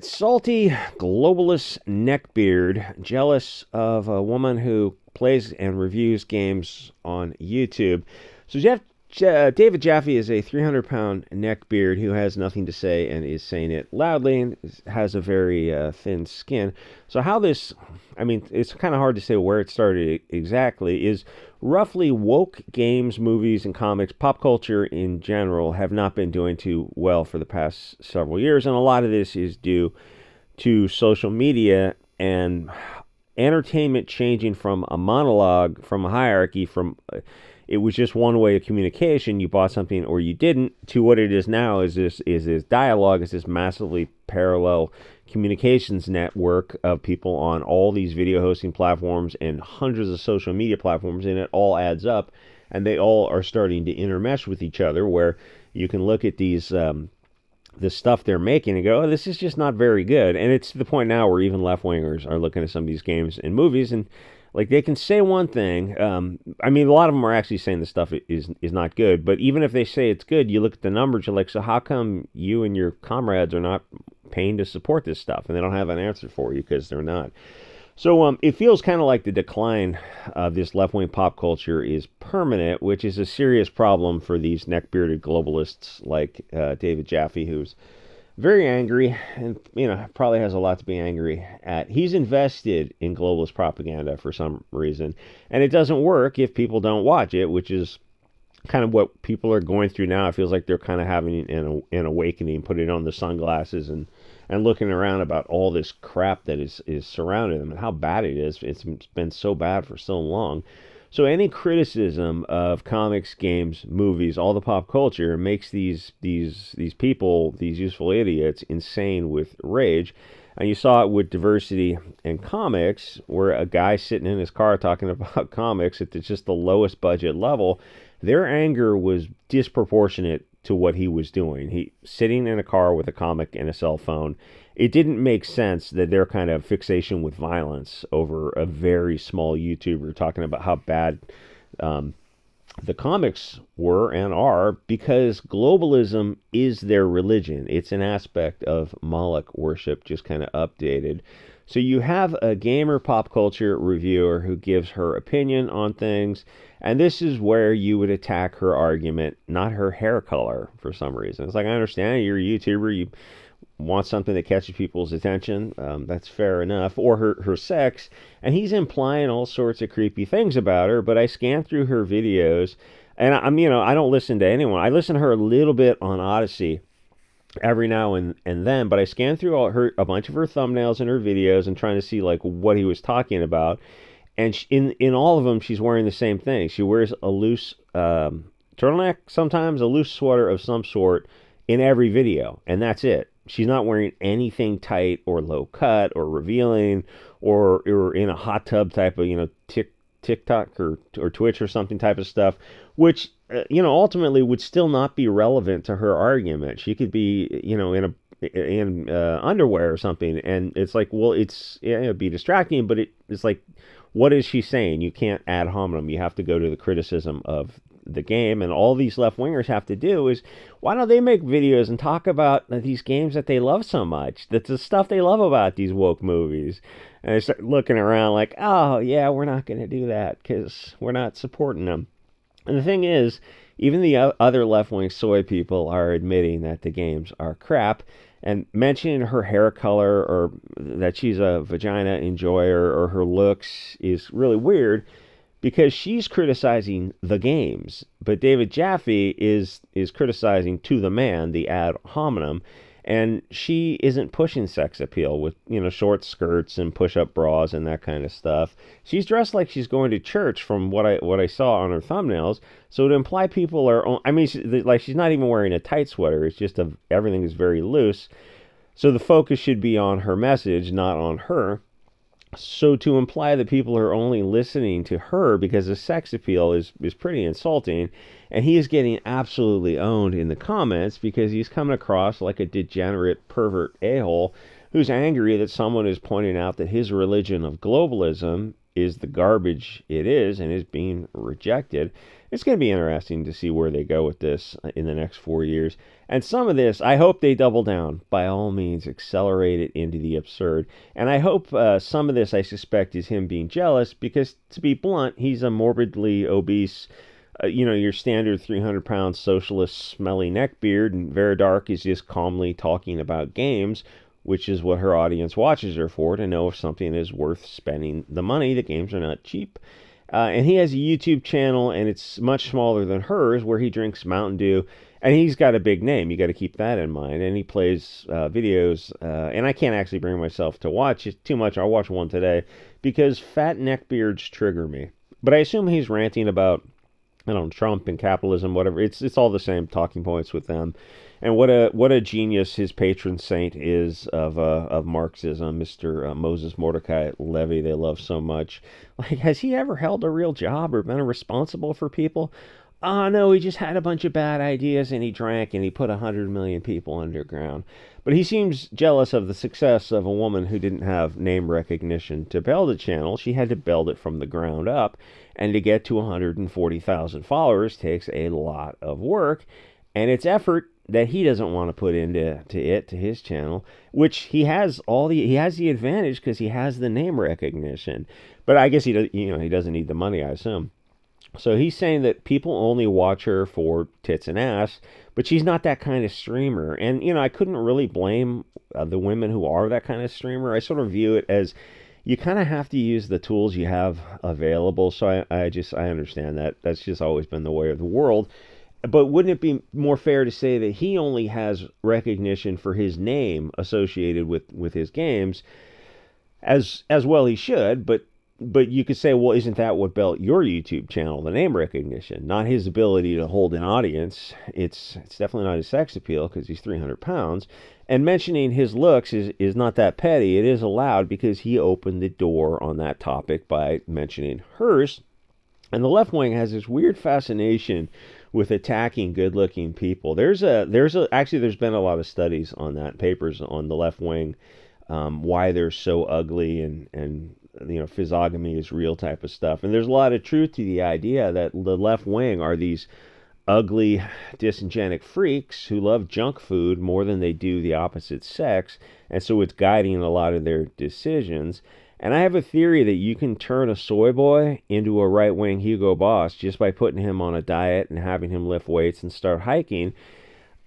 Salty globalist neckbeard, jealous of a woman who plays and reviews games on YouTube. So David Jaffe is a 300-pound neckbeard who has nothing to say and is saying it loudly and has a very thin skin. So how this, I mean, it's kind of hard to say where it started exactly, is roughly woke games, movies, and comics, pop culture in general, have not been doing too well for the past several years. And a lot of this is due to social media and entertainment changing from a monologue, from a hierarchy, from it was just one way of communication. You bought something or you didn't, to what it is now is this dialogue, is this massively parallel communications network of people on all these video hosting platforms and hundreds of social media platforms, and it all adds up, and they all are starting to intermesh with each other, where you can look at these the stuff they're making and go, oh, this is just not very good. And it's to the point now where even left-wingers are looking at some of these games and movies, and like, they can say one thing. I mean, a lot of them are actually saying the stuff is not good. But even if they say it's good, you look at the numbers, you're like, so how come you and your comrades are not paying to support this stuff? And they don't have an answer for you because they're not. So it feels kind of like the decline of this left-wing pop culture is permanent, which is a serious problem for these neck-bearded globalists like David Jaffe, who's very angry, and probably has a lot to be angry at. He's invested in globalist propaganda for some reason, and it doesn't work if people don't watch it, which is kind of what people are going through now. It feels like they're kind of having an awakening, putting on the sunglasses and looking around about all this crap that is surrounding them and how bad it is. It's been so bad for so long. So any criticism of comics, games, movies, all the pop culture makes these people, these useful idiots, insane with rage. And you saw it with diversity in comics, where a guy sitting in his car talking about comics at just the lowest budget level, their anger was disproportionate to what he was doing. He sitting in a car with a comic and a cell phone. It didn't make sense that their kind of fixation with violence over a very small YouTuber talking about how bad the comics were and are, because globalism is their religion. It's an aspect of Moloch worship, just kind of updated. So you have a gamer pop culture reviewer who gives her opinion on things, and this is where you would attack her argument, not her hair color for some reason. It's like, I understand you're a YouTuber, you want something that catches people's attention, that's fair enough, or her sex, and he's implying all sorts of creepy things about her. But I scan through her videos, and I don't listen to anyone. I listen to her a little bit on Odyssey every now and then, but I scan through a bunch of her thumbnails and her videos and trying to see like what he was talking about. And in all of them, she's wearing the same thing. She wears a loose turtleneck, sometimes a loose sweater of some sort in every video, and that's it. She's not wearing anything tight or low cut or revealing or in a hot tub type of, TikTok or Twitch or something type of stuff, which, ultimately would still not be relevant to her argument. She could be, in underwear or something. And it's like, well, it'd be distracting, but it's like, what is she saying? You can't ad hominem. You have to go to the criticism of the game, and all these left-wingers have to do is, why don't they make videos and talk about these games that they love so much, that's the stuff they love about these woke movies, and they start looking around like, oh yeah, we're not going to do that because we're not supporting them. And the thing is, even the other left-wing soy people are admitting that the games are crap, and mentioning her hair color or that she's a vagina enjoyer or her looks is really weird, because she's criticizing the games, but David Jaffe is criticizing to the man, the ad hominem, and she isn't pushing sex appeal with, short skirts and push-up bras and that kind of stuff. She's dressed like she's going to church from what I saw on her thumbnails, so to imply people are, she's not even wearing a tight sweater, it's just everything is very loose, so the focus should be on her message, not on her. So to imply that people are only listening to her because of sex appeal is pretty insulting. And he is getting absolutely owned in the comments because he's coming across like a degenerate pervert a-hole who's angry that someone is pointing out that his religion of globalism is the garbage it is and is being rejected. It's going to be interesting to see where they go with this in the next 4 years. And some of this, I hope they double down. By all means, accelerate it into the absurd. And I hope some of this, I suspect, is him being jealous because, to be blunt, he's a morbidly obese, your standard 300-pound socialist smelly neckbeard, and Vera Dark is just calmly talking about games, which is what her audience watches her for, to know if something is worth spending the money. The games are not cheap. And he has a YouTube channel, and it's much smaller than hers, where he drinks Mountain Dew. And he's got a big name. You got to keep that in mind. And he plays videos. And I can't actually bring myself to watch it too much. I'll watch one today because fat neckbeards trigger me. But I assume he's ranting about, I don't know, Trump and capitalism, whatever. It's all the same talking points with them. And what a genius his patron saint is of Marxism, Mr. Moses Mordecai Levy. They love so much. Like, has he ever held a real job or been responsible for people? Oh, no, he just had a bunch of bad ideas and he drank and he put 100 million people underground. But he seems jealous of the success of a woman who didn't have name recognition to build a channel. She had to build it from the ground up. And to get to 140,000 followers takes a lot of work. And it's effort that he doesn't want to put into his channel, which he has the advantage because he has the name recognition. But I guess he doesn't need the money, I assume. So he's saying that people only watch her for tits and ass, but she's not that kind of streamer. And I couldn't really blame the women who are that kind of streamer. I sort of view it as you kind of have to use the tools you have available. So I understand that. That's just always been the way of the world. But wouldn't it be more fair to say that he only has recognition for his name associated with his games, as well he should, but you could say, well, isn't that what built your YouTube channel, the name recognition, not his ability to hold an audience? It's definitely not his sex appeal because he's 300 pounds. And mentioning his looks is not that petty. It is allowed because he opened the door on that topic by mentioning hers. And the left wing has this weird fascination with attacking good-looking people. There's been a lot of studies on that, papers on the left wing, why they're so ugly and physiognomy is real type of stuff. And there's a lot of truth to the idea that the left wing are these ugly, dysgenic freaks who love junk food more than they do the opposite sex, and so it's guiding a lot of their decisions. And I have a theory that you can turn a Soyboy into a right-wing Hugo Boss just by putting him on a diet and having him lift weights and start hiking,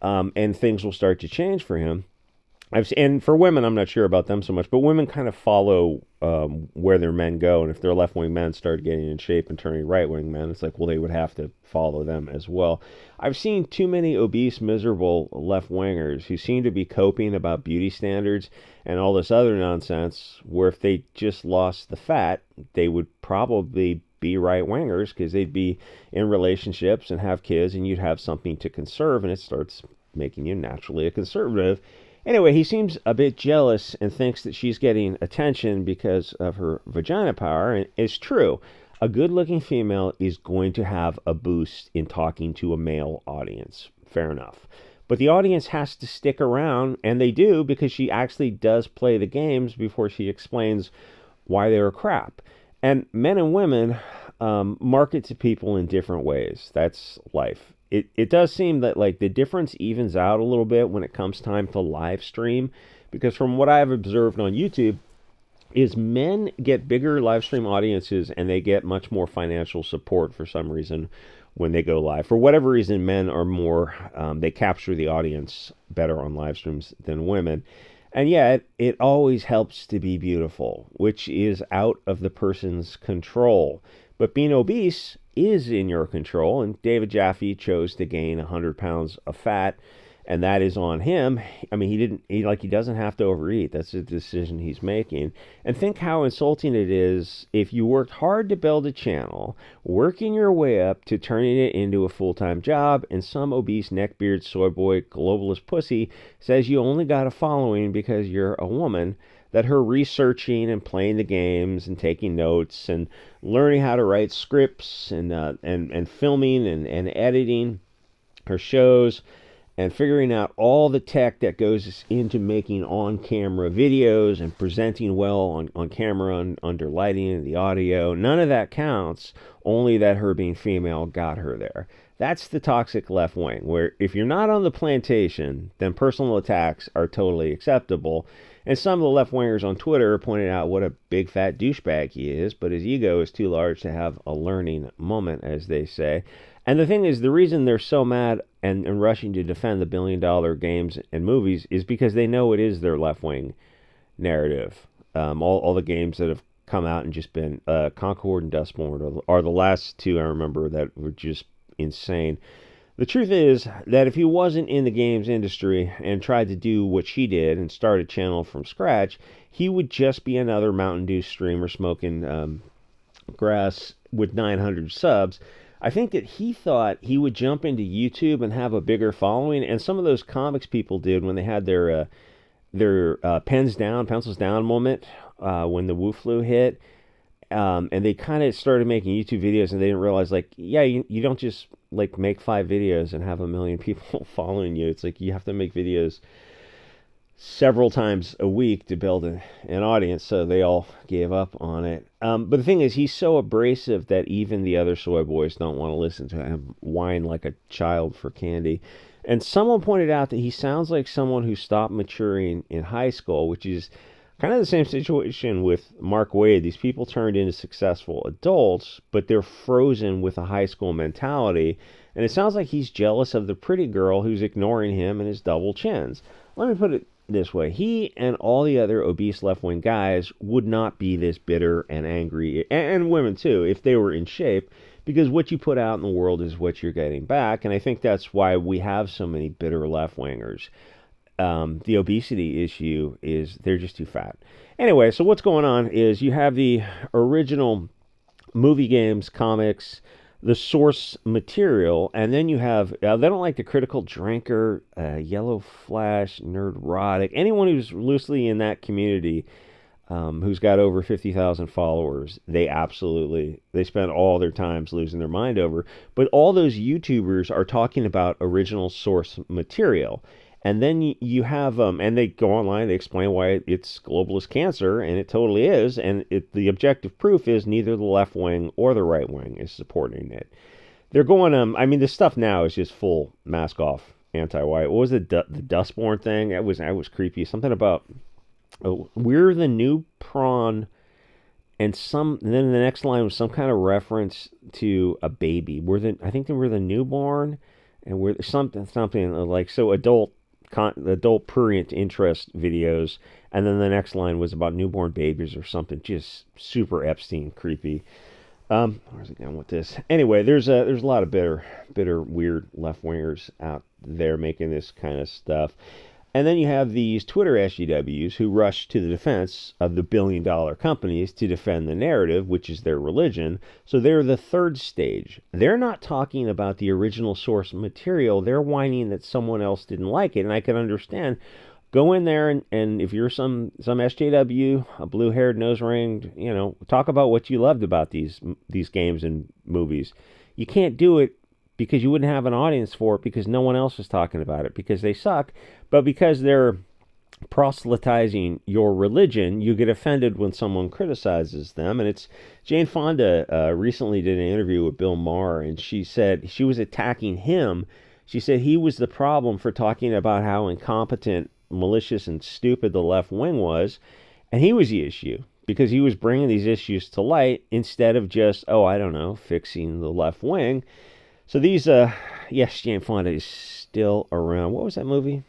and things will start to change for him. And for women, I'm not sure about them so much, but women kind of follow where their men go. And if their left-wing men start getting in shape and turning right-wing men, it's like, well, they would have to follow them as well. I've seen too many obese, miserable left-wingers who seem to be coping about beauty standards and all this other nonsense, where if they just lost the fat, they would probably be right-wingers because they'd be in relationships and have kids, and you'd have something to conserve, and it starts making you naturally a conservative. Anyway, he seems a bit jealous and thinks that she's getting attention because of her vagina power. And it's true. A good-looking female is going to have a boost in talking to a male audience. Fair enough. But the audience has to stick around, and they do, because she actually does play the games before she explains why they were crap. And men and women market to people in different ways. That's life. It does seem that like the difference evens out a little bit when it comes time to live stream, because from what I've observed on YouTube is men get bigger live stream audiences and they get much more financial support for some reason when they go live. For whatever reason, men are more, they capture the audience better on live streams than women. And yet, it always helps to be beautiful, which is out of the person's control. But being obese is in your control, and David Jaffe chose to gain 100 pounds of fat, and that is on him. I mean, he doesn't have to overeat. That's a decision he's making. And think how insulting it is if you worked hard to build a channel, working your way up to turning it into a full-time job, and some obese neckbeard soyboy globalist pussy says you only got a following because you're a woman, that her researching and playing the games and taking notes and learning how to write scripts and filming and editing her shows and figuring out all the tech that goes into making on-camera videos and presenting well on camera under lighting and the audio. None of that counts, only that her being female got her there. That's the toxic left wing, where if you're not on the plantation, then personal attacks are totally acceptable. And some of the left-wingers on Twitter pointed out what a big fat douchebag he is, but his ego is too large to have a learning moment, as they say. And the thing is, the reason they're so mad and rushing to defend the billion-dollar games and movies is because they know it is their left-wing narrative. All the games that have come out and just been Concord and Dustborn are the last two I remember that were just insane. The truth is that if he wasn't in the games industry and tried to do what she did and start a channel from scratch, he would just be another Mountain Dew streamer smoking grass with 900 subs. I think that he thought he would jump into YouTube and have a bigger following, and some of those comics people did when they had their pencils down moment when the Wu flu hit. And they kind of started making YouTube videos, and they didn't realize, like, yeah, you don't just like make 5 videos and have 1 million people following you. It's like you have to make videos several times a week to build an audience. So they all gave up on it. But the thing is, he's so abrasive that even the other soy boys don't want to listen to him whine like a child for candy. And someone pointed out that he sounds like someone who stopped maturing in high school, which is kind of the same situation with Mark Wade. These people turned into successful adults, but they're frozen with a high school mentality. And it sounds like he's jealous of the pretty girl who's ignoring him and his double chins. Let me put it this way. He and all the other obese left-wing guys would not be this bitter and angry, and women too, if they were in shape, because what you put out in the world is what you're getting back. And I think that's why we have so many bitter left-wingers. The obesity issue is they're just too fat. Anyway, so what's going on is you have the original movie, games, comics, the source material, and then you have, they don't like the critical drinker, yellow flash, nerdrotic, anyone who's loosely in that community, who's got over 50,000 followers, they spend all their times losing their mind over. But all those YouTubers are talking about original source material. And then you have, and they go online, they explain why it's globalist cancer, and it totally is, and the objective proof is neither the left wing or the right wing is supporting it. They're going, I mean, this stuff now is just full mask off anti-white. What was the Dustborn thing? That was creepy. Something about, we're the new prawn, and then the next line was some kind of reference to a baby. I think we're the newborn, and we're something like, so adult prurient interest videos, and then the next line was about newborn babies or something, just super Epstein creepy. Where's it going with this? Anyway, there's a lot of bitter weird left wingers out there making this kind of stuff. And then you have these Twitter SJWs who rush to the defense of the billion-dollar companies to defend the narrative, which is their religion. So they're the third stage. They're not talking about the original source material. They're whining that someone else didn't like it. And I can understand. Go in there and if you're some SJW, a blue-haired, nose-ringed, talk about what you loved about these games and movies. You can't do it because you wouldn't have an audience for it, because no one else is talking about it, because they suck. But because they're proselytizing your religion, you get offended when someone criticizes them. And it's Jane Fonda recently did an interview with Bill Maher, and she said she was attacking him. She said he was the problem for talking about how incompetent, malicious, and stupid the left wing was, and he was the issue, because he was bringing these issues to light instead of just, fixing the left wing. So these, yes, Jane Fonda is still around. What was that movie?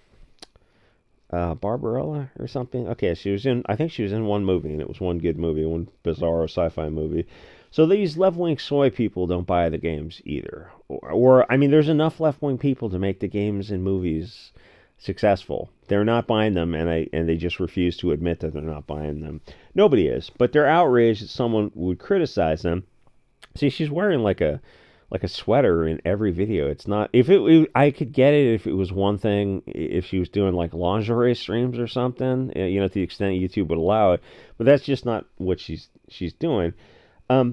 Barbarella or something? Okay, I think she was in one movie, and it was one good movie, one bizarre sci-fi movie. So these left-wing soy people don't buy the games either. Or there's enough left-wing people to make the games and movies successful. They're not buying them, and they just refuse to admit that they're not buying them. Nobody is, but they're outraged that someone would criticize them. See, she's wearing like a sweater in every video. It's not, I could get it if it was one thing, if she was doing like lingerie streams or something, to the extent YouTube would allow it, but that's just not what she's doing.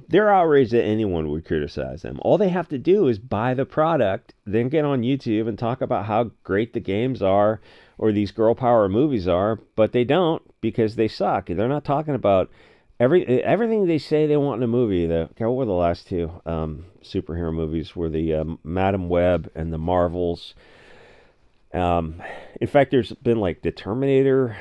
They're outraged that anyone would criticize them. All they have to do is buy the product, then get on YouTube and talk about how great the games are or these girl power movies are, but they don't because they suck. They're not talking about everything they say they want in a movie. What were the last two superhero movies? Were the Madam Web and the Marvels. In fact, there's been like the Terminator.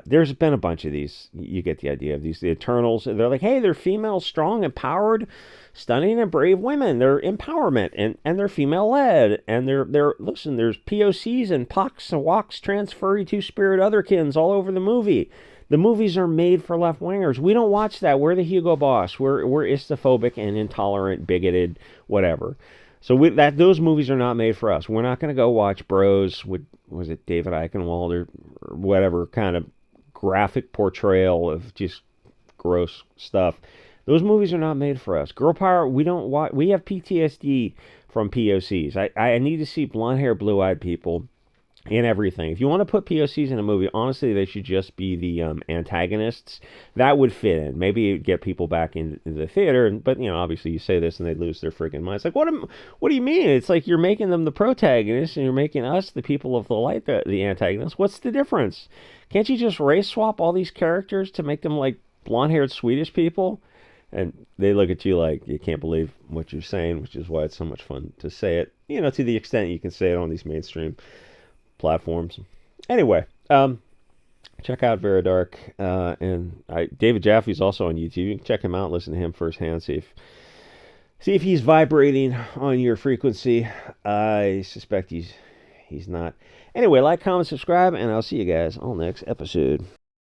There's been a bunch of these. You get the idea of these. The Eternals. They're like, hey, they're female, strong, empowered, stunning, and brave women. They're empowerment, and they're female led, and they're listen. There's POCs and pox and walks, trans, furry, two spirit, otherkins all over the movie. The movies are made for left wingers. We don't watch that. We're the Hugo Boss. We're istophobic and intolerant, bigoted, whatever. So those movies are not made for us. We're not going to go watch Bros with, was it David Eichenwald or whatever kind of graphic portrayal of just gross stuff. Those movies are not made for us. Girl power, we don't watch. We have PTSD from POCs. I need to see blonde hair, blue eyed people in everything. If you want to put POCs in a movie, honestly, they should just be the antagonists. That would fit in. Maybe it'd get people back into the theater. But obviously, you say this and they lose their freaking minds. Like, what do you mean? It's like you're making them the protagonists and you're making us the people of the light the antagonists. What's the difference? Can't you just race swap all these characters to make them like blonde-haired Swedish people? And they look at you like you can't believe what you're saying, which is why it's so much fun to say it. To the extent you can say it on these mainstream platforms. Anyway, check out Vara Dark, and David Jaffe's also on YouTube. You can check him out, listen to him firsthand, see if he's vibrating on your frequency. I suspect he's not. Anyway, like, comment, subscribe, and I'll see you guys on the next episode.